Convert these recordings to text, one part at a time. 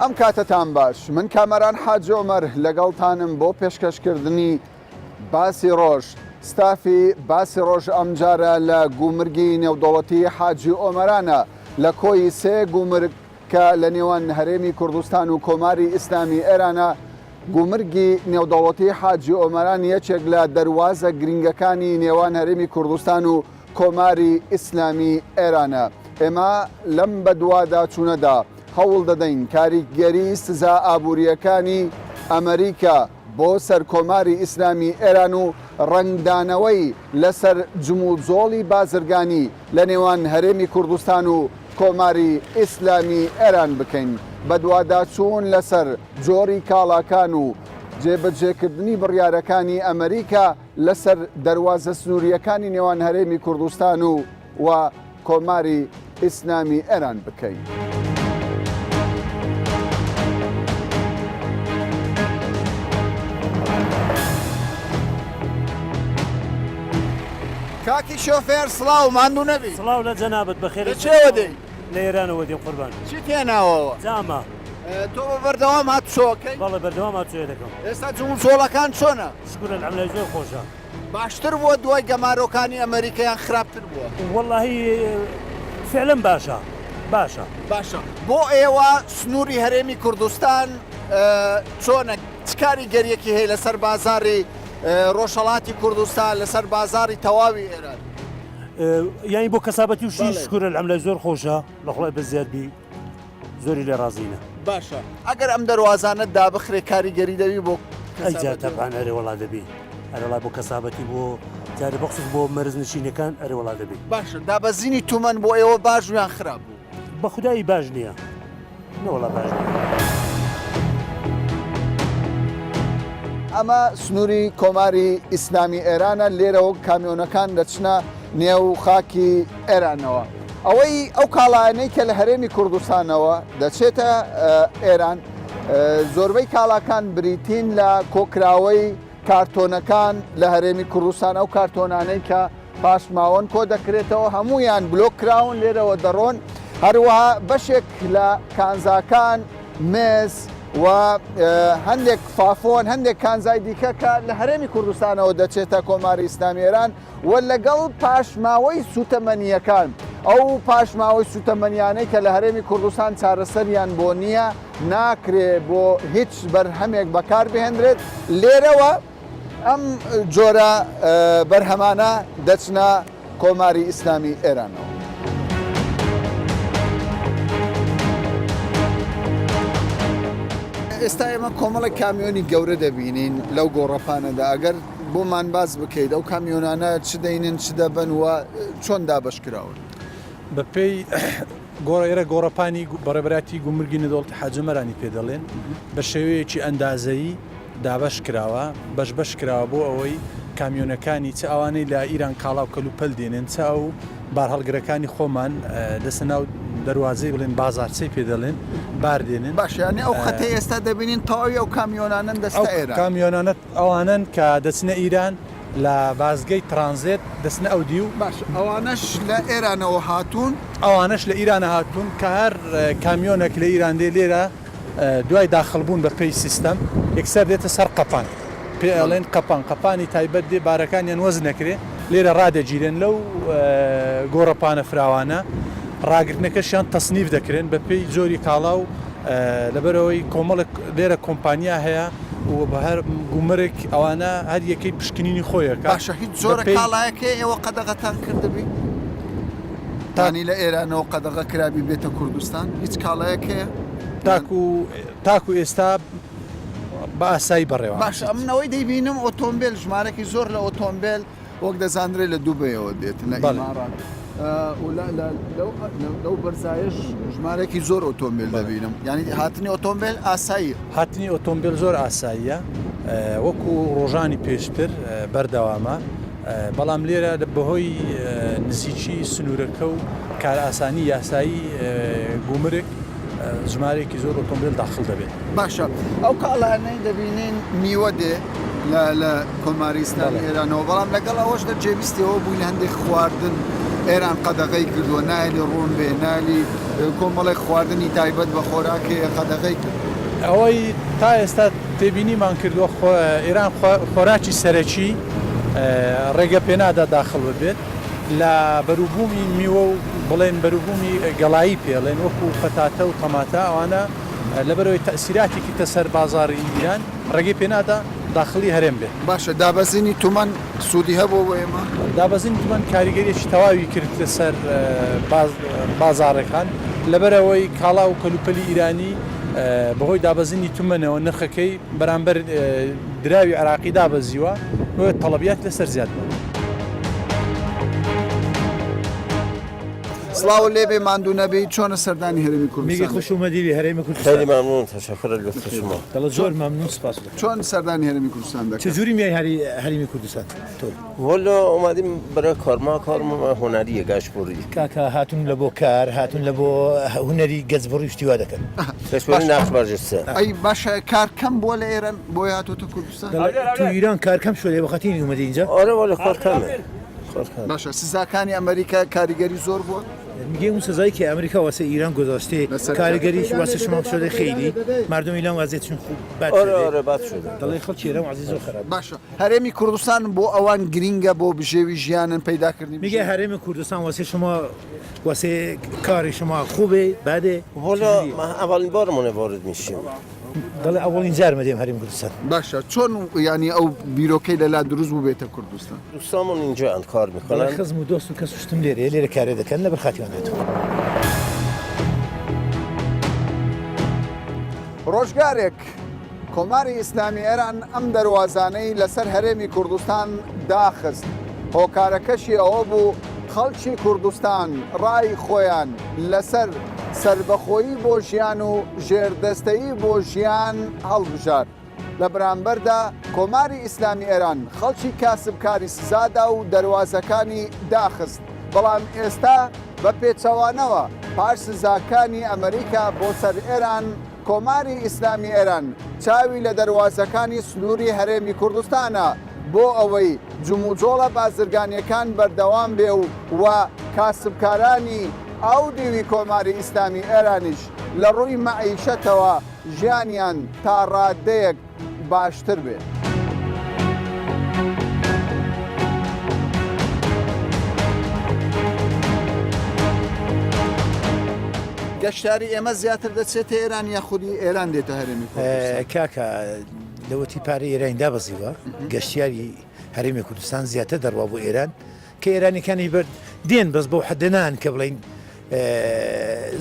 سلام کاتتان باش من کامەران حاجی عومەر لەگەڵتانم بۆ پێشکەشکردنی باسی ڕۆژ ستافی باسی ڕۆژ ئەمجارە لە گومرگی نێودەوڵەتی حاجی عومەرانە لە کۆی سێ گومرگ کە لە نێوان هەرێمی کوردستان و کۆماری ئیسلامی ئێرانە گومرگی نێودەوڵەتی حاجی عومەران یەکێک لە دەروازە گرنگەکانی نێوان هەرێمی کوردستان و کۆماری ئیسلامی ئێرانە. ئێمە لەم بەدوادا چوونەدا هەوڵ دەدەین کاریگەری سزا ئابوووریەکانی ئەمریکا بۆ سەر کۆماری ئیسلامی ئێران و ڕنگدانەوەی لەسەر جموجۆڵی بازرگانی لە نێوان هەرێمی کوردستان و کۆماری ئیسلامی ئێران بکەین. بەدوادا چوون لەسەر جۆری کاڵاکان و جێبەجێکردنی بڕیارەکانی ئەمریکا لەسەر دەروازە سنووریەکانی نێوان هەرێمی کوردستان و کۆماری ئیسلامی ئێران بکەین. کاکی شۆفێر سڵاو ماندوو نەبی. سڵاو لە جەنابەت بەخێر. لەکوێوە دەی؟ لە ئێرانەوە دێم قوربان. چی تێناوەوە؟ جامە. تۆ بە بەردەوام هاتوشۆکەی؟ بەڵێ بەردەوام هاتووێ دەکەم. ئێستا جموجۆڵەکان چۆنە؟ شکورە الحەمدولای زۆر خۆشە. باشتر بووە دوای گەمارۆکانی ئەمریکایان خراپتر بووە؟ وەڵاهی فعلەن باشە. باشە. باشە. بۆ ئێوە سنووری هەرێمی کوردستان چۆنە چ کاریگەریەکی هەیە لەسەر بازاری ڕۆژهەڵاتی کوردستان لەسەر بازاری تەواوی ئێران؟ یانی بۆ کەسابەتی وشی شکورە الحەمدولای زۆر خۆشە لە خۆڵای بەزیادبی زۆری لێ ڕازینە. باشە. ئەگەر ئەم دەواازانە دابخرێ کاریگەری دەوی بۆ ئەیجا تەبعان ئەرێ وڵا دەبی. ئەرەڵای بۆ کەسابەتی بۆ جارە بەخصوص بۆ مەرز نشینەکان ئەرێ وڵا دەبی. باشە. دابەزینی تومەن بۆ ئێوە باش ویان خراپ بوو؟ بە خودایی باش نییە. نەوەڵا باش نییە. ئەمە سنووری کۆماری ئیسلامی ئێرانە لێرەوە کامیۆنەکان دەچنە نێو خاکی ئێرانەوە. ئەوەی ئەو کاڵایانەی کە لە هەرێمی کوردستانەوە دەچێتە ئێران زۆربەی کاڵاکان بریتین لە کۆکراوەی کارتۆنەکان لە هەرێمی کوردستان ئەو کارتۆنانەی کە پاشماوەن کۆ دەکرێتەوە هەمویان بلۆکراون لێرەوە دەڕۆن. هەروەها بەشێک لە کانزاکان مێز و هەندێک فافۆن هەندێک کانزای دیکە کە لە هەرێمی کوردستانەوە دەچێتە کۆماری ئیسلامی ئێران و لەگەڵ پاشماوەی سوتەمەنیەکان ئەو پاشماوەی سوتەمەنیانەی کە لە هەرێمی کوردستان چارەسەریان بۆ نییە ناکرێ بۆ هیچ بەرهەمێک بەکار بهێنرێت لێرەوە ئەم جۆرە بەرهەمانە دەچنە کۆماری ئیسلامی ئێرانەوە. ئێستا ئێمە کۆمەڵی کامیۆنی گەورە دەبینین لەو گۆڕەپانەدا ئەگەر بۆمان باز بکەیت ئەو کامیۆنانە چ دەینن چ دەبن و چۆن دابەشکراون؟ بەپێی ئێرە گۆڕەپانی بەڕێبەتی گومرگی نێودەوڵەتی حاجی عومەرانی پێ دەڵێن بە شێوەیەکی ئەندازەیی دابەش کراوە بەش کراوە بۆ ئەوەی کامیۆنەکانی چ ئەوانەی لە ئیران کاڵاو کەلوپەل دێنێن چ ئەو بارهەڵگرەکانی خۆمان دەستە ناو دەواازەی بڵێن بازارچەی پێ دەڵێن باردێنن. باشیانی ئەو خەتەی ئێستا دەبینین تەواوی ئەو کامیۆنانن دەستە ئێران. کامیۆنانە ئەوانن کە دەچنە ئیران لە بازگەی ترانزێت دەستنە ئەو دی و باش ئەوانەش لە ئێرانەوە هاتوون ئەوانش لە ئیرانە هاتوون کە هەر کامیۆنێک لە ئیران دێ لێرە دوای داخڵبوون بە پێی سیستەم یەکسەر دێتە سەر قەپان پێ ئەڵێن قەپانی تایبەت دێ بارەکانیان وەز نەکرێ لێرە ڕادەگیرێن لەو گۆڕەپانە فراوانە ڕاگرتنەکەشیان تەسنیف دەکرێن بە پێی جۆری کاڵا و لەبەرەوەی کۆمەڵک لێرە کۆمپانیا هەیە و بە هەر گومرێک ئەوانە هەر یەکەی پشکنینی خۆیەکە. باشە هیچ زۆرە کاڵایەکە ئێوە قەدەغەتان کردبی تانی لە ئێرانەوە قەدەغە کرابی بێتە کوردستان هیچ کاڵایەکەیە تاکو ئێستا بە ئاسایی بەڕێوە. باش ئەمنەوەی دەیبینم ئۆتۆمبیل ژمارەی زۆر لە ئۆتۆمبیل وەک دەزانرێت لە دووبەیەوە دێت لە ئیمارات لەو بەرزایش ژمارەی زۆر ئۆتۆمبیل دەبینم یعنی هاتنی ئۆتۆمبیل ئاسایی هاتنی ئۆتۆمبیل زۆر ئاساییە وەکو ڕۆژانی پێشتر بەردەوامە بەڵام لێرە بەهۆی نزیکی سنوورەکە و کار ئاسانی یاسایی گومرگ ژمارەیەکی زۆر ئۆتۆمبیل داخل دەبێت. باشە ئەو کاڵانەی دەبینین میوە دێ لە کۆماری ئیسلامی ئێرانەوە بەڵام لەگەڵ ئەوەشدا جێویستیەوە بووین هەندێک خواردن ئێران قەدەغەی کردووە نایلی ڕوون بێ نالی کۆمەڵی خواردنی تایبەت بە خۆراکی قەدەغەی کرد ئەوەی تا ئێستا تێبینیمان کردووە ئێران خۆراکی سەرەکی ڕێگە پێنادا داخڵ ببێت لە بەروبوومی میوە و بڵێن بەروبوومی گەڵایی پێڵێن وەکو پەتاتە و تەماتە ئەوانە لەبەرەوەی تەسیراتێکی تە سەر بازاڕی ئیران ڕێگەی پێنادا داخلی هەرێم بێت باشە دابەزینی تومان سوودی هەبوو بۆ ئێمە دابەزین تومان کاریگەریەکی تەواوی کرد لەسەر بازاڕەکان لەبەرەوەی کاڵا و کەلوپەلی ئیرانی بەهۆی دابەزینی تومەنەوە نرخەکەی بەرامبەر دراوی عراقی دابەزیوە تەڵەبیات لەسەر زیاد بوو. سڵاو لێبێ ماندوو نەبێ چۆنە سەردانی هەرێمی میگە کوردستان خوش اومدی به حریم خیلی کردستان ممنون تشکر از لطف شما دڵ زۆر ممنون سپاس چۆن سەردانی هەرێمی کوردستان دەکەن چجوری میای حریم کردستان تو والا اومدیم برای کار ما هنریه گشتبوری کاکا هاتون لە بۆ کار هاتون لە بۆ هوەری گەزبڕی شتیوا دەکەن گشتبوری نقش برجسته ئەی باشە کار کەم بۆ لە ئێران بۆی هاتۆتە کوردستان تو ایران کار کەم شده بەخەتی اومدی اینجا آره والا کار کمه کار کمه باشە سزاکانی ئەمریکا کاریگەری زۆر بووە میگه اون سزایی که امریکا واسه ایران گذاشته کارگریش واسه شما شده خیلی مردم ایران وضعیتشون خوب بد آره شده آره بد شده دڵی خەڵکی ایران عزیز و خراپ باشە هەرێمی کوردستان بۆ ئەوان گرینگە بۆ بژێوی ژیانن پیداکردنی میگه حریم کردستان واسه شما واسه کار شما خوبه بده والا ما اولین بارمونه وارد میشیم دڵی اولین جار مدیم حریم کردستان باشە چۆن ینی ئەو بیرۆکەی لەلا دروست بوو بێتە کوردستان دوستامون اینجا اند کار دڵی میکنن خزم و دۆست و کەس شتم لێرە کارێ دەکەن لە بەرخاتیان دێتەوە ڕۆژگارێک کۆماری ئیسلامی ئێران ئەم دەواازانەی لەسەر هەرێمی کوردستان داخست هۆکارەکەشی ئەوە بوو خەڵکی کوردستان ڕای خۆیان لەسەر سربەخۆیی بۆ ژیان و ژێردەستەیی بۆ ژیان هەڵبژار لە بەرامبەردا کۆماری ئیسلامی ئێران خەڵکی کاسبکاری سزادا و دەواازەکانی داخست بەڵام ئێستا بە پێچەوانەوە پاش سزاکانی ئەمریکا بۆ سەر ئێران کۆماری ئیسلامی ئێران چاوی لە دەواازەکانی سنووری هەرێمی کوردستانە بۆ ئەوەی جموجۆڵە بازرگانیەکان بەردەوام بێ و کاسبکارانی ئەو دیوی کۆماری ئیسلامی ئێرانیش لە ڕووی مەعیشەتەوە ژیانیان تا ڕادەیەک باشتر بێت. گەشتاری ئێمە زیاتر دەچێتە ئێران یا خودی ئێران دێتە هەرێمی کوردستان کاکە لەوەتی پارەی ئێرانی دابەزیوە گەشتیاری هەرێمی کوردستان زیاتر دەڕوا بۆ ئێران کە ئێرانیەکانی بەر دێن بەس بۆ حەدەنان کە بڵین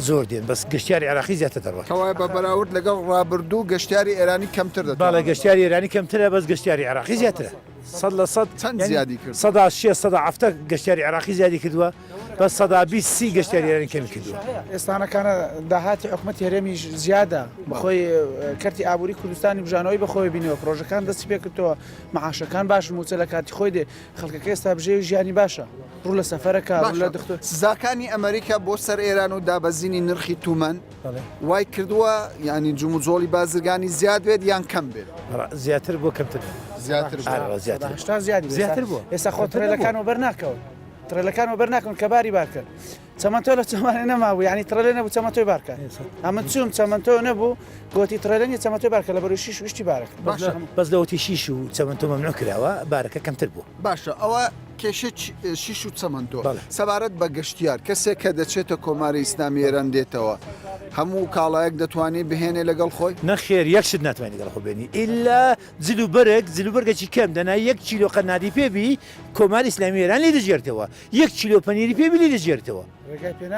زۆر دێن بەس گەشتیاری عراقی زیاتر دەڕوا کەوای بە بەراورد لەگەڵ ڕابردوو گەشتیاری ئێرانی کەمتر دەێت باڵە گەشتیاری ئێرانی کەمترە بەس گەشتیاری عراقی زیاترە 100% چەند زیادی کرد؟ 100 گەشتیاری عراقی زیادی کردووە بە 120 گەشتیاری ئێرانی کەمی کردووە ئێستانەکانە داهاتی حکوومەتی هەرێمی زیادە بەخۆی کەرتی ئابووری کوردستانی بژانەوەی بەخۆی بینەوە پرۆژەکان دەستی پێ کردەوە معاشەکان باش موچە لە کاتی خۆی دێ خەڵکەکە ئێستا بژێوی ژیانی باشە ڕوو لە سەفەرەکە لە دختۆ سزاکانی ئەمریکا بۆ سەر ئێران و دابەزینی نرخی تومەن وای کردووە ینی جموجۆڵی بازرگانی زیاد بێت یان کەم بێت زیاتر بۆ کەمتر زیاتر زیادی زیاتر بووە ئێستا خۆ ترێلەکانەوە بەرناکەوە ترێلەکانەوە بەرناکەن کە باری بارکرد چەمەتۆ لە چەمانێ نەمابوو ینی ترێلێ نەبوو چەمەتۆی بارکە ئەمە چوم چەمەتۆ نەبوو گوتی ترێلەنی چەمەتۆی بارکە لە بەروی شیش وشتی بارەکە بەس لەوەتی شیش و چەمەندۆ مەمنوع کراوە بارەکە کەمتر بوو باشە ئەوە کێشە شیش و چەمەندۆ سەبارەت بە گەشتیار کەسێک کە دەچێتە کۆماری ئیسلامی ئێران دێتەوە هەموو کاڵایەک دەتوانێت بهێنێ لەگەڵ خۆی نەخێر یەکشت ناتوانانی لەگەڵ خۆ بێنی ئللا جلوبەرگێکی کەم دەنا 1 کیلۆ قەنادی پێبی کۆماری ئیسلامی ئێران لێ دەژێرتەوە 1 کیلۆ پەنیری پێبی لێ دەژێرتەوە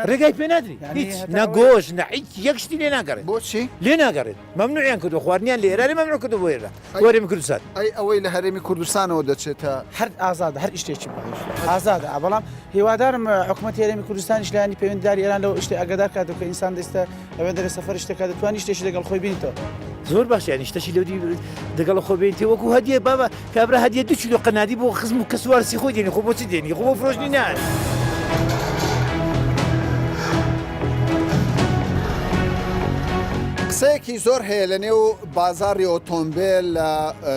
ڕێگای پێ نادری هیچ نەگۆژ نەحیچ یەکشتی لێ ناگەڕێت بۆچی لێ ناگەڕێت مەمنوعیان کردو خواردنیان لە ئێرانی مەمنوع کردو بۆ ئێرە وەرێمی کوردستان ئەوەی لە هەرێمی کوردستانەوە دەچێتە هەر ئازادە هەر شتێکی باش ئازادە بەڵام هیوادارم حکوومەتی هەرێمی کوردستانی شلانی پەیوەندداری ئێران لەو شتێ ئەگەدار کاتەوە کە ئینسان دەستە لەوێ دەرێ سەفەر شتێکا دەتوانانی شتێکی لەگەڵ خۆی بینیتەوە زۆر باش یانی شتەشی لەودی دەگەڵ خۆ بێنیتێ وەکو هەدیە بابا کابرا هەدیە 2 کیلۆ قەنادی بۆ خزم و کەسوارسی خۆی دێنی خۆ بۆچی دێنی خۆ بۆ فرۆشتنی نان قسەیەکی زۆر هەیە لە نێو بازاڕی ئۆتۆمبیل لە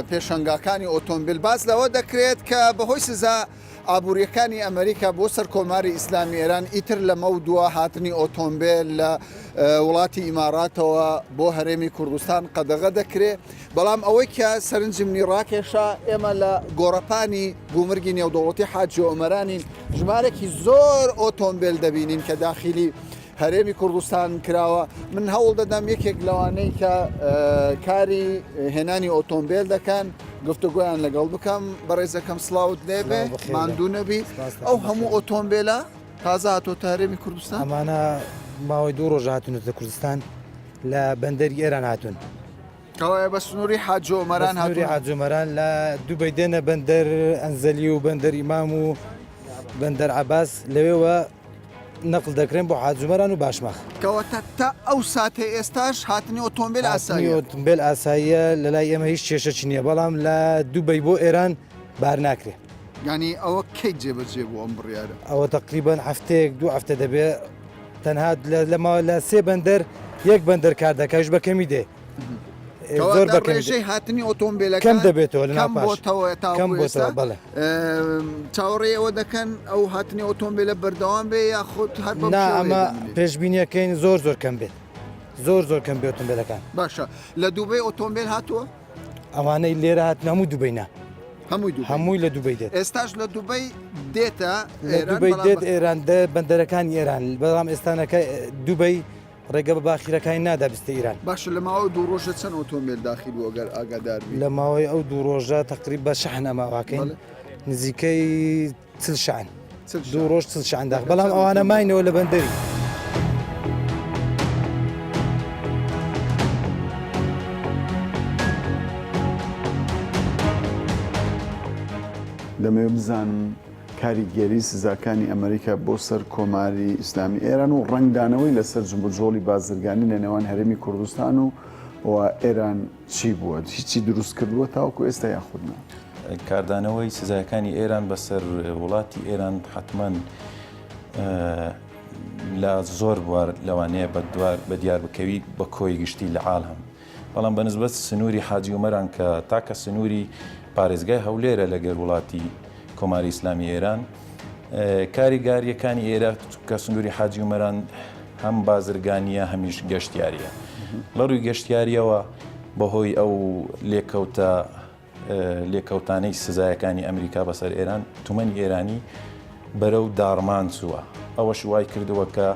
پێشەنگاکانی ئۆتۆمبیل باز لەوە دەکرێت کە بەهۆی سزا ئابوووریەکانی ئەمریکا بۆ سەر کۆماری ئیسلامی ئێران ئیتر لە مەودووە هاتنی ئۆتۆمبیل لە وڵاتی ئیماراتەوە بۆ هەرێمی کوردستان قەدەغە دەکرێت بەڵام ئەوەی کە سەرنجمنی ڕاکێشا ئێمە لە گۆڕەپانی گومرگی نێودەوڵەتی حاجی ئۆمەرانین ژمارەی زۆر ئۆتۆمبیل دەبینین کە داخلی هەرێمی کوردستان کراوە من هەوڵ دەدەم یەکێک لەوانەی کە کاری هێنانی ئۆتۆمبیل دەکەن گفتوگویان لەگەڵ بکەم بەڕێزەکەم سلااوت لێبێ ماندوو نەبی ئەو هەموو ئۆتۆمبیلە تازە هاتۆتە هەرێمی کوردستان ئەمانە ماوەی دوو ڕۆژ هاتوونەتە کوردستان لە بەندەری ئێران هاتوون کەوایە بە سنووری حاجی ئۆمەران هاتووری حاجۆمەران لە دووبەی دێنە بەندەر ئەنزەلی و بەندەر ئیمام و بەندەر عەباس لەوێوە نەقل دەکرێن بۆ حاجومەران و باشمەخ کەواتە تا ئەو ساتێ ئێستاش هاتنی ئۆتۆمبیل ئاسایی ئۆتۆمبیل ئاساییە لە لای ئێمە هیچ کێشەی نییە بەڵام لە دووبەی بۆ ئێران بار ناکرێت ینی ئەوە کەی جێبەجێ بۆ ئەم بڕیارە ئەوە تقریبان هەفتەیەک دوو هەفتە دەبێت تەنها لە سێ بەندەر یەک بەندەر کار دەکەش بەکەمی دێ زۆر بەڕێژەی هاتنی ئۆتۆمبیلەکە کەم دەبێتەوە لە کەم بۆتەوە بڵێ چاوەڕێ ئەوە دەکەن ئەو هاتنی ئۆتۆمبیلە بەردەوام بێ یاخود هەر ئەمە پێشبینیەکەین زۆر کەم بێت زۆر کەم بێت ئۆتۆمبیلەکان باشە لە دووبەی ئۆتۆمبیل هاتووە ئەوانەی لێرە هاتن هەموو دووبەینا هەمووی لە دووبەی دێت ئێستاش لە دووبەی دێتە دووبەی دێت ئێران بەندەرەکانی ئێران بەڵام ئێستانەکە دووبەی ڕێگە بە باخیرەکانی نادا بستە ئیران باشە لە ماوەی دوو ڕۆژە چەند ئۆتۆمبیل داخل بووە گەر ئاگادار لە ماوەی ئەو دوو ڕۆژە تقریب بە شەحن ئەماواکەین نزیکەی چل شعن دوو ڕۆژ چل شعن داخل بەڵام ئەوانە ماینەوە لە بەندەری دەمەوێت بزانم کاریگەری سزاکانی ئەمریکا بۆ سەر کۆماری ئیسلامی ئێران و ڕنگدانەوەی لەسەر جمبوجۆڵی بازرگانی لە نێوان هەرێمی کوردستان و ئێران چی بووە هیچی دروست کردووە تاوەکو ئێستا یاخودنا کاردانەوەی سزایەکانی ئێران بەسەر وڵاتی ئێران حتمما لە زۆر بوار لەوانەیە بە دیار بکەوی بە کۆی گشتی لە عالم بەڵام بەنسبەت سنووری حاجی ئۆمەران کە تاکە سنووری پارێزگای هەولێرە لەگەر وڵاتی کۆماری ئیسلامی ئێران کاریگاریەکانی ئێرە کە سنووری حاجی ئۆمەران هەم بازرگانیە هەمیش گەشتیاریە لە ڕووی گەشتیاریەوە بەهۆی ئەو لێکەوتانەی سزایەکانی ئەمریکا بەسەر ئێران تومەنی ئێرانی بەرەو داڕمان چووە ئەوەش وای کردووە کە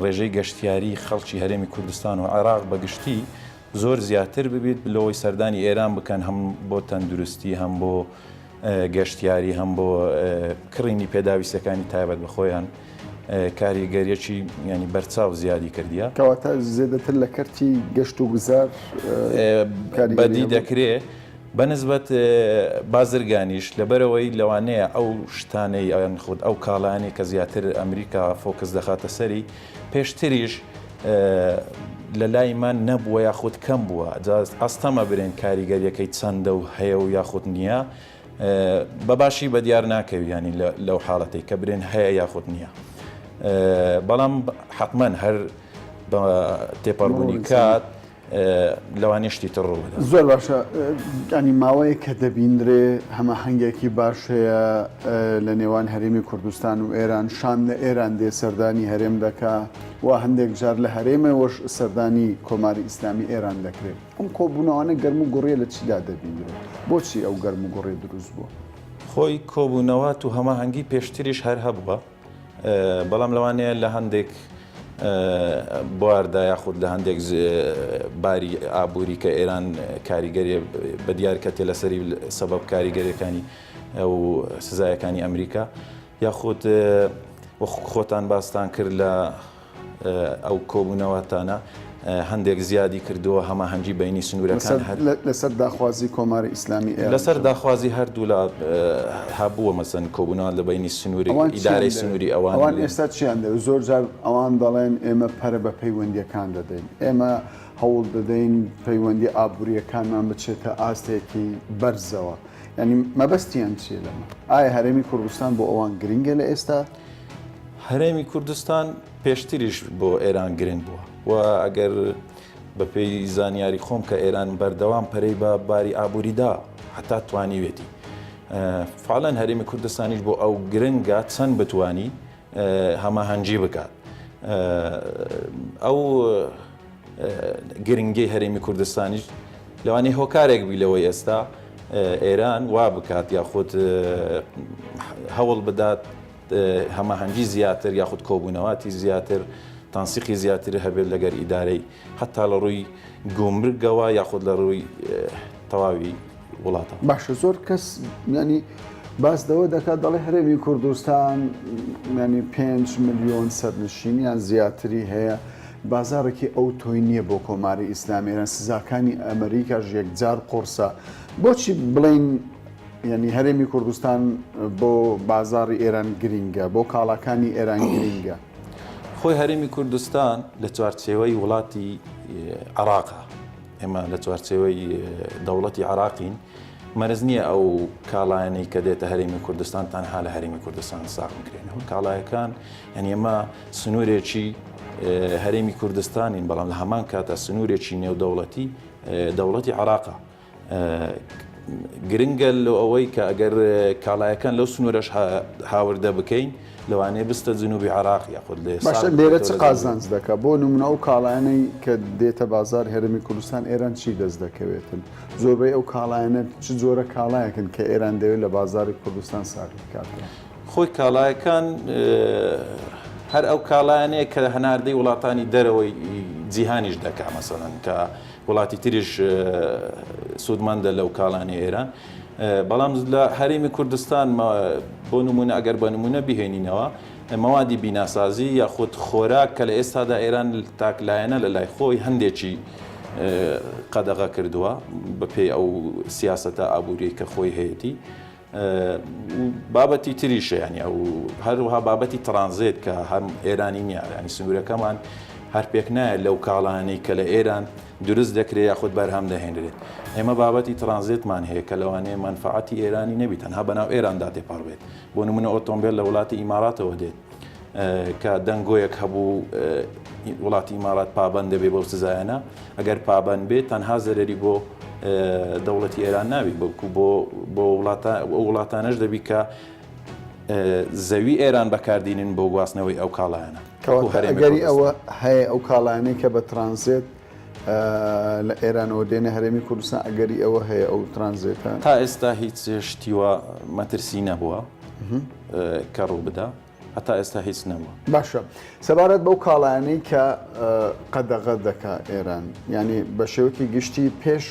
ڕێژەی گەشتیاری خەڵکی هەرێمی کوردستان و عێراق بەگشتی زۆر زیاتر ببیت لەوەی سەردانی ئێران بکەن هەم بۆ تەندروستی هەم بۆ گەشتیاری هەم بۆ کڕینی پێداویستەکانی تایبەت بە خۆیان کاریگەریەکی ینی بەرچاو زیادی کردیە کەواتە زێدەتر لە کەرتی گەشت و گوزار بەدی دەکرێت بەنسبەت بازرگانیش لەبەرەوەی لەوانەیە ئەو شتانەی ئەویان خودت ئەو کاڵانی کە زیاتر ئەمریکا فۆکس دەخاتە سەری پێشتریش لە لایمان نەبووە یاخود کەم بووە ئەستەمە برێن کاریگەریەکەی چەندە و هەیە و یاخود نییە بەباشی بە دیار ناکەوی ینی لەو حاڵەتی کە برێن هەیە یاخود نییە بەڵام حتمما هەر بە تێپەڕبوونی کات لەوانێشتی تر ڕوودا زۆر باشە ینی ماوەیە کە دەبیندرێ هەمە هەنگێکی باش هەیە لە نێوان هەرێمی کوردستان و ئێران شان لە ئێران دێ سەردانی هەرێم دەکا و هەندێک جار لە هەرێمەوەش سەردانی کۆماری ئیسلامی ئێران دەکرێت ئەم کۆبوونەوانە گەرم و گوڕێ لە چیدا دەبیندرێت بۆچی ئەو گەرم و گوڕێ دروست بووە خۆی کۆبوونەوە و هەماهەنگی پێشتریش هەر هەبووە بەڵام لەوانەیە لە هەندێک بواردا یاخود لە هەندێک باری ئابووری کە ئێران کاریگەری بە دیار کە تێ لەسەری سەبەب کاریگەریەکانی ئەو سزایەکانی ئەمریکا یاخود خۆتان باستان کرد لە ئەو کۆبوونەوەتانە هەندێک زیادی کردووە هەماهەنگی بینی سنوورەکان لەسەر داخوازی کۆماری ئیسلامی لەسەر داخوازی هەردوو لە هەبووە مەسەن کۆبوونەوە لە بینی سنووری ئیدارەی سنووری ئەوان ئێستا چیان دەوێت زۆر جار ئەوان دەڵێن ئێمە پەرە بە پەیوەندیەکان دەدەین ئێمە هەوڵ دەدەین پەیوەندی ئابوووریەکانمان بچێتە ئاستێکی بەرزەوە ینی مەبەستیان چیە لەمە ئایا هەرێمی کوردستان بۆ ئەوان گرنگە لە ئێستا هەرێمی کوردستان پێشتریش بۆ ئێران گرنگ بووە و ئەگەر بە پێی زانیاری خۆم کە ئێران بەردەوام پەرەی بە باری ئابووریدا هەتا توانیوێتی فعڵەن هەرێمی کوردستانیش بۆ ئەو گرنگە چەند بتوانی هەماهەنگی بکات ئەو گرنگی هەرێمی کوردستانیش لەوانەیە هۆکارێک بی لەوەی ئێستا ئێران وا بکات یاخود هەوڵ بدات هەماهەنگی زیاتر یاخود کۆبوونەواتی زیاتر تانسیقی زیاتر هەبێت لەگەر ئیدارەی حتا لە ڕووی گومرگەوە یاخود لە ڕووی تەواوی وڵاتە. باشە زۆر کەس ینی باس دەوە دەکات دەڵێ هەرێمی کوردستان ینی 5 ملیۆن سەرنشینیان زیاتری هەیە بازارێکی ئەو تۆی نییە بۆ کۆماری ئیسلامێران سزاکانی ئەمریکاش یەکجار قورسە بۆچی بڵین ینی هەرێمی کوردستان بۆ بازاری ئێران گرینگە بۆ کاڵاکانی ئێران گرینگە خۆی هەرێمی کوردستان لە چوارچێوەی وڵاتی عێراقا ئێمە لە چوارچێوەی دەوڵەتی عێراقین مەرز نییە ئەو کاڵایانەی کە دێتە هەرێمی کوردستان تەنها لە هەرێمی کوردستان ساغ بکرێنەوە کاڵایەکان یعنی ئێمە سنوورێکی هەرێمی کوردستانین بەڵام لە هەمان کاتە سنوورێکی نێودەوڵەتی دەوڵەتی عێراقا گرنگە لە ئەوەی کە ئەگەر کاڵایەکان لەو سنوورەش هاوردە بکەین لەوانەیە بستە جنوبی عێراق یاخود باشە لێرە چ قازانج دەکات بۆ نمونە ئەو کاڵایانەی کە دێتە بازار هەرێمی کوردستان ئێران چی دەست دەکەوێتن زۆربەی ئەو کاڵایەنە چ جۆرە کاڵایەکن کە ئێران دەوێت لە بازاری کوردستان ساغ بکات خۆی کاڵایەکان هەر ئەو کاڵایانەیە کە هەناردەی وڵاتانی دەرەوەی جیهانیش دەکا مەسەڵەن کە وڵاتی تریش سوودمەندە لەو کاڵانی ئێران بەڵام لە هەرێمی کوردستان بۆ نمونە ئەگەر بە نمونە بهێنینەوە مەوادی بیناسازی یاخود خۆراک کە لە ئێستادا ئێران تاکلایەنە لە لای خۆی هەندێکی قەدەغە کردووە بەپێی ئەو سیاسەتە ئابووری کە خۆی هەیەی بابەتی تریشە ینی ئەو هەروها بابەتی ترانزیت کە هەم ئێرانی نییە ینی سنوورەکەمان هەر پێک نایە لەو کاڵانەی کە لە ئێران دروست دەکرێت یاخود بەرهەم دەهێنرێت ئێمە بابەتی ترانزیتمان هەیە کە لەوانەیە منفعەتی ئێرانی نەبی تەنها بەناو ئێراندا تێپەڕبێت بۆ نمونە ئۆتۆمبیل لە وڵاتی ئیماراتەوە دێت کە دەنگۆیەک هەبوو وڵاتی ئیمارات پابەند دەبێت بەو سزایانە ئەگەر پابەند بێت تەنها زەرەری بۆ دەوڵەتی ئێران ناوی بەڵکو بۆ وڵاتانەش دەبی کە زەوی ئێران بەکاردێنن بۆ گواستنەوەی ئەو کاڵایانە ئەگەری ئەوە هەیە ئەو کاڵانەی کە بە ترانزیت لە ئێرانەوە دێنە هەرێمی کوردستان ئەگەری ئەوە هەیە ئەو ترانزیتە تا ئێستا هیچ شتیوە مەترسی نەبووە کە ڕوو بدا هەتا ئێستا هیچ نەبووە باشە سەبارەت بەو کاڵانەی کە قەدەغە دەکا ئێران ینی بە شێوەکی گشتی پێش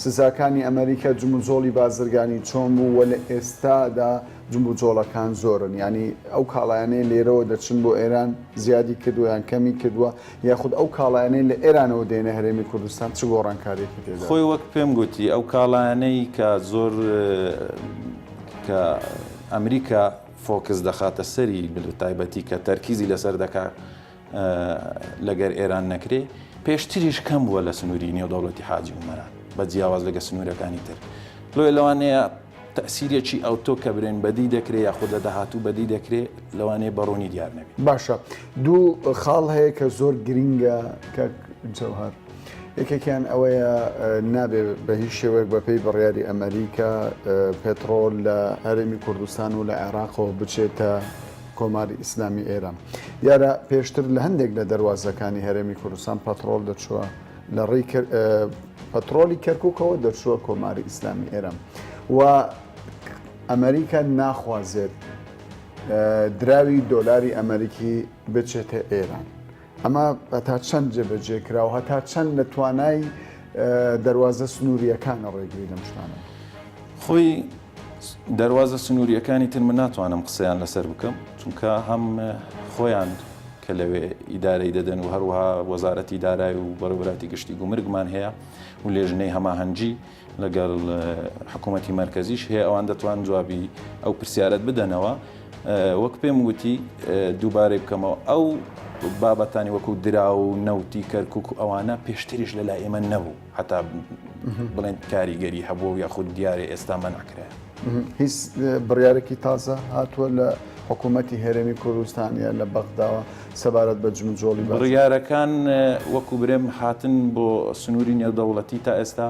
سزاکانی ئەمریکا جموجۆڵی بازرگانی چۆن بوو وە لە ئێستادا جموجۆڵەکان زۆرن ینی ئەو کاڵایانەی لێرەوە دەچن بۆ ئێران زیادی کردویان کەمی کردووە یاخود ئەو کاڵایانەی لە ئێرانەوە دێنە هەرێمی کوردستان چ گۆڕانکاریەکی تێدا خۆی وەک پێم گوتی ئەو کاڵایانەی کە زۆر کە ئەمریکا فۆکس دەخاتە سەری تایبەتی کە تەرکیزی لەسەر دەکا لەگەر ئێران نەکرێ پێشتریش کەم بووە لە سنووری نێودەوڵەتی حاجی عومەران بە جیاواز لەگە سنوورەکانی تر لۆی لەوانەیە تەسیرێکی ئەوتۆ کە برێن بەدی دەکرێت یاخود لە داهاتوو بەدی دەکرێت لەوانەیە بەڕۆنی دیار نەبێت باشە دوو خاڵ هەیە کە زۆر گرینگە کە جەوهەر یەکێکیان ئەوەیە نابێت بە هیچ شێوەیەک بەپێی بڕیاری ئەمریکا پێترۆل لە هەرێمی کوردستان و لە عێراقەوە بچێتە کۆماری ئیسلامی ئێران دیارە پێشتر لە هەندێک لە دەواازەکانی هەرێمی کوردستان پەترۆل دەچووە لە ڕێی پەترۆلی کەرکووکەوە دەچووە کۆماری ئیسلامی ئێران و ئەمریکا ناخوازێت دراوی دۆلاری ئەمریکی بچێتە ئێران ئەمە هەتا چەند جێبەجێکرا و هەتا چەند لە توانای دەواازە سنووریەکانە ڕێگری لەم شتانە خۆی دەواازە سنووریەکانی تر من ناتوانم قسەیان لەسەر بکەم چونکە هەم خۆیان کە لەوێ ئیدارەی دەدەن و هەروەها وەزارەتی دارایی و بەڕێوەبەراتی گشتی گومرگمان هەیە و لێژنەی هەماهەنگی لەگەڵ حکوومەتی مەرکەزیش هەیە ئەوان دەتوان جوابی ئەو پرسیارەت بدەنەوە وەک پێم گوتی دووبارەی بکەمەوە ئەو بابەتانی وەکو درا و نەوتی کەرکک و ئەوانە پێشتریش لە لای ئێمە نەبوو هەتا بڵێن کاریگەری هەبوو یاخود دیارێ ئێستا مەنعکرا هیچ بڕیارێکی تازە هاتووە لە حکوومەتی هەرێمی کوردستانیە لە بەغداوە سەبارەت بە جمجۆڵی بڕیارەکان وەکو برێم هاتن بۆ سنووری نێودەوڵەتی تا ئێستا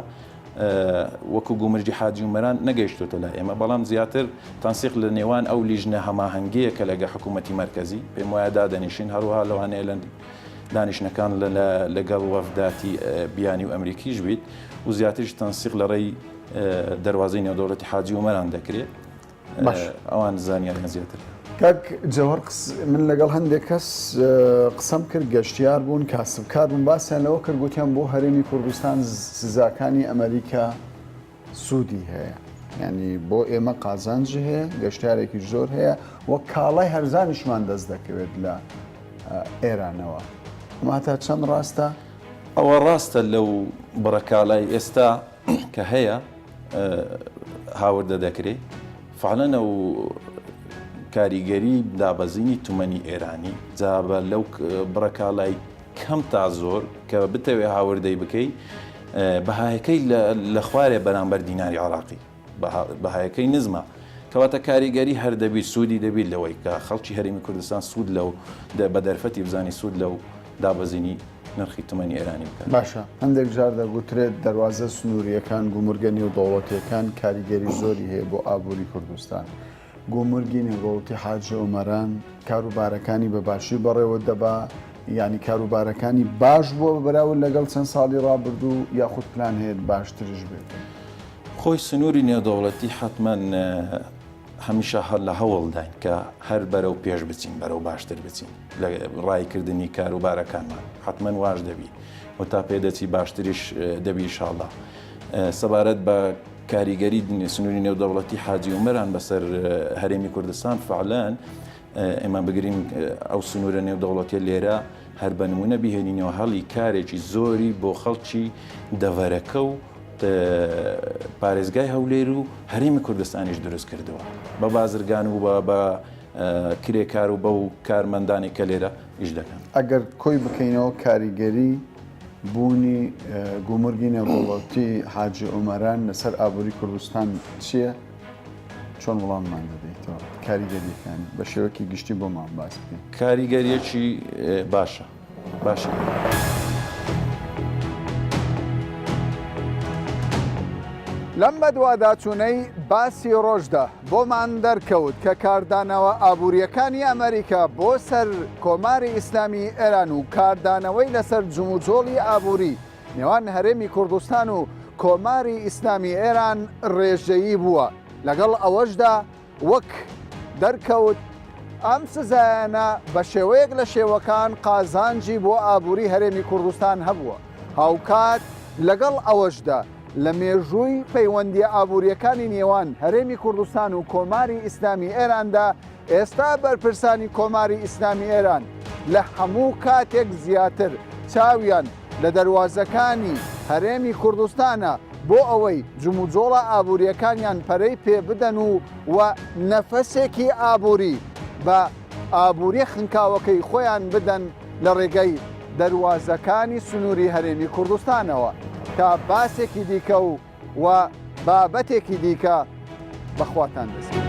وەکو گومرجی حاجی عومەران نەگەیشتۆتە لای ئێمە بەڵام زیاتر تەنسیق لە نێوان ئەو لیژنە هەماهەنگەیە کە لەگە حکوومەتی مەرکەزی پێم وایە دادەنیشین هەروەها لەوانەیە لە دانیشتەکان لەگەڵ وەفداتی بیانی و ئەمریکیش بیت و زیاتریش تەنسیق لە ڕێی دەواازەی نێودەوڵەتی حاجی عومەران دەکرێت ئەوان زانیاریان زیاتر. کاک جەوهەر من لەگەڵ هەندێک کەس قسەم کرد گەشتیار بوون کاسبکار بوون باسییان لەوە کرد گوتیان بۆ هەرێمی کوردستان سزاکانی ئەمریکا سوودی هەیە ینی بۆ ئێمە قازانج هەیە گەشتارێکی زۆر هەیە وەک کاڵای هەرزانیشمان دەست دەکەوێت لە ئێرانەوە ماتا چەند ڕاستە؟ ئەوە ڕاستە لەو بڕەکاڵای ئێستا کە هەیە هاوردە دەکرێت فعلەن ئەو کاریگەری دابەزینی تومەنی ئێرانی جابە لەو بڕەکاڵای کەم تا زۆر کە بتەوێ هاوردەی بکەی بەهایەکەی لە خوارێ بەرامبەر دیناری عراقی بەهایەکەی نزمە کەواتە کاریگەری هەر دەبیت سوودی دەبیت لەوەی کە خەڵکی هەرێمی کوردستان سوود لەو بە دەرفەتی بزانی سوود لەو دابەزینی نرخی تومەنی ئێرانی بکەن. باشە هەندێک جار دەگوترێت دەواازە سنووریەکان گومرگە نێودەوڵەتیەکان کاریگەری زۆری هەیە بۆ ئابووری کوردستان. گۆمرگی نێودەوڵەتی حاجی عومەران کاروبارەکانی بەباشی بەڕێوە دەبا ینی کاروبارەکانی باش بووە بەراورد لەگەڵ چەند ساڵی ڕابردوو یاخود پلان هەیە باشترش بێت. خۆی سنووری نێودەوڵەتی حتمما هەمیشە هەر لە هەوڵداین کە هەر بەرەو پێش بچین بەرەو باشتر بچین لە ڕایکردنی کاروبارەکانمان حتمما واش دەبی و تا پێدەچی باشتریش دەبی ئینشاڵڵا سەبارەت بە کاریگەری سنووری نێودەوڵەتی حاجی عومەران بەسەر هەرێمی کوردستان فعلان ئێمە بگرین ئەو سنوورە نێودەوڵەتیە لێرە هەر بە نمونە بیهێنینەوە هەڵی کارێکی زۆری بۆ خەڵکی دەڤەرەکە و پارێزگای هەولێر و هەرێمی کوردستانیش دروست کردەوە بە بازرگان و بە کرێکار و بە و کارمەندانی کە لێرە ئیش دەکەن. ئەگەر کۆی بکەینەوە کاریگەری بوونی گومرگی نێودەوڵەتی حاجی عومەران لەسەر ئابووری کوردستان چییە؟ چۆن وەڵاممان دەدەیتەوە کاریگەریەکانی بە شێوەکی گشتی بۆمان باس بکەین. کاریگەریەکی باشە. لەم بەدواداچوونەی باسی ڕۆژدا بۆمان دەرکەوت کە کاردانەوە ئابوووریەکانی ئەمریکا بۆ سەر کۆماری ئیسلامی ئێران و کاردانەوەی لەسەر جموجۆڵی ئابووری نێوان هەرێمی کوردستان و کۆماری ئیسلامی ئێران ڕێژەیی بووە لەگەڵ ئەوەشدا وەک دەرکەوت ئەم سزایانە بە شێوەیەک لە شێوەکان قازانجی بۆ ئابووری هەرێمی کوردستان هەبووە هاوکات لەگەڵ ئەوەشدا لە مێژووی پەیوەندی ئابوووریەکانی نێوان هەرێمی کوردستان و کۆماری ئیسلامی ئێراندا ئێستا بەرپرسانی کۆماری ئیسلامی ئێران لە هەموو کاتێک زیاتر چاویان لە دەواازەکانی هەرێمی کوردستانە بۆ ئەوەی جموجۆڵە ئابوووریەکانیان پەرەی پێ بدەن و نەفەسێکی ئابووری بە ئابووری خنکاوەکەی خۆیان بدەن لە ڕێگەی دەواازەکانی سنووری هەرێمی کوردستانەوە تا باسێکی دیکە و بابەتێکی دیکە بەخواتان دەست.